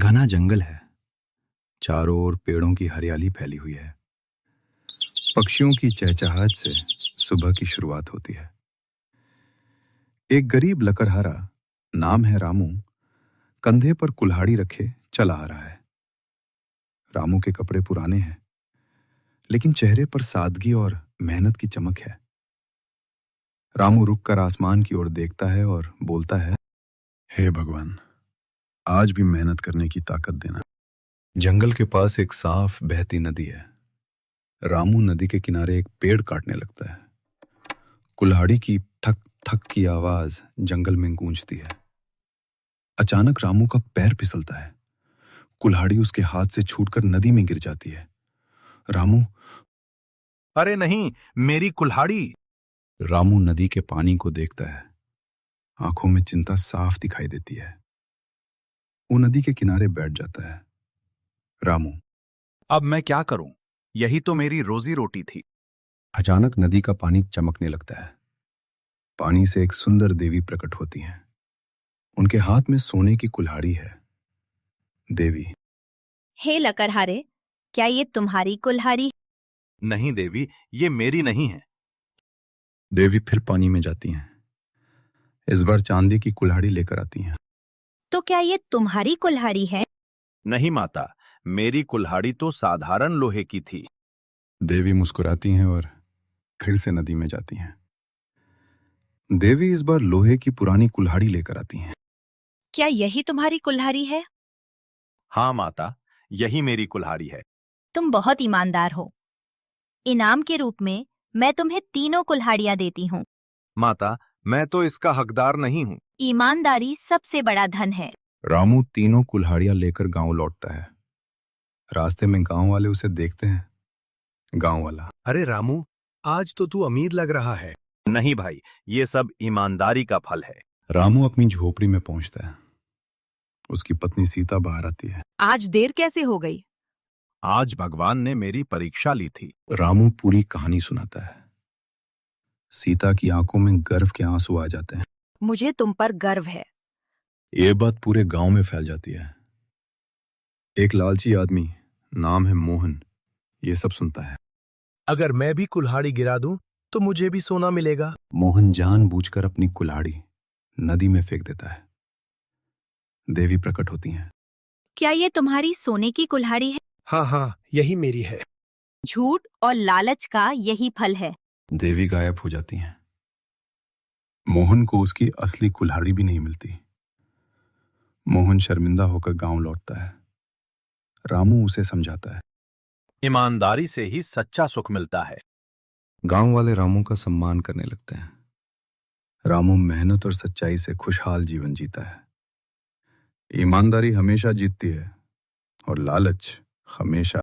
घना जंगल है। चारों ओर पेड़ों की हरियाली फैली हुई है। पक्षियों की चहचहाहट से सुबह की शुरुआत होती है। एक गरीब लकड़हारा, नाम है रामू, कंधे पर कुल्हाड़ी रखे चला आ रहा है। रामू के कपड़े पुराने हैं, लेकिन चेहरे पर सादगी और मेहनत की चमक है। रामू रुककर आसमान की ओर देखता है और बोलता है, हे भगवान, आज भी मेहनत करने की ताकत देना। जंगल के पास एक साफ बहती नदी है। रामू नदी के किनारे एक पेड़ काटने लगता है। कुल्हाड़ी की ठक ठक की आवाज जंगल में गूंजती है। अचानक रामू का पैर फिसलता है। कुल्हाड़ी उसके हाथ से छूटकर नदी में गिर जाती है। रामू अरे नहीं, मेरी कुल्हाड़ी! रामू नदी के पानी को देखता है। आंखों में चिंता साफ दिखाई देती है। वो नदी के किनारे बैठ जाता है। रामू, अब मैं क्या करूं? यही तो मेरी रोजी रोटी थी। अचानक नदी का पानी चमकने लगता है। पानी से एक सुंदर देवी प्रकट होती हैं। उनके हाथ में सोने की कुल्हाड़ी है। देवी, हे लकड़हारे, क्या ये तुम्हारी कुल्हाड़ी? नहीं देवी, ये मेरी नहीं है। देवी फिर पानी में जाती हैं। इस बार चांदी की कुल्हाड़ी लेकर आती हैं। तो क्या ये तुम्हारी कुल्हाड़ी है? नहीं माता, मेरी कुल्हाड़ी तो साधारण लोहे की थी। देवी मुस्कुराती हैं और फिर से नदी में जाती हैं। देवी इस बार लोहे की पुरानी कुल्हाड़ी लेकर आती हैं। क्या यही तुम्हारी कुल्हाड़ी है? हाँ माता, यही मेरी कुल्हाड़ी है। तुम बहुत ईमानदार हो। इनाम के रूप में मैं तुम्हें तीनों कुल्हाड़ियां देती हूँ। माता, मैं तो इसका हकदार नहीं हूँ। ईमानदारी सबसे बड़ा धन है। रामू तीनों कुल्हाड़ियां लेकर गांव लौटता है। रास्ते में गांव वाले उसे देखते हैं। गांव वाला, अरे रामू, आज तो तू अमीर लग रहा है। नहीं भाई, ये सब ईमानदारी का फल है। रामू अपनी झोपड़ी में पहुंचता है। उसकी पत्नी सीता बाहर आती है। आज देर कैसे हो गई? आज भगवान ने मेरी परीक्षा ली थी। रामू पूरी कहानी सुनाता है। सीता की आंखों में गर्व के आंसू आ जाते हैं। मुझे तुम पर गर्व है। ये बात पूरे गांव में फैल जाती है। एक लालची आदमी, नाम है मोहन, ये सब सुनता है। अगर मैं भी कुल्हाड़ी गिरा दूं तो मुझे भी सोना मिलेगा। मोहन जानबूझकर अपनी कुल्हाड़ी नदी में फेंक देता है। देवी प्रकट होती हैं। क्या ये तुम्हारी सोने की कुल्हाड़ी है? हाँ हाँ, यही मेरी है। झूठ और लालच का यही फल है। देवी गायब हो जाती हैं। मोहन को उसकी असली कुल्हाड़ी भी नहीं मिलती। मोहन शर्मिंदा होकर गांव लौटता है। रामू उसे समझाता है। ईमानदारी से ही सच्चा सुख मिलता है। गांव वाले रामू का सम्मान करने लगते हैं। रामू मेहनत और सच्चाई से खुशहाल जीवन जीता है। ईमानदारी हमेशा जीतती है और लालच हमेशा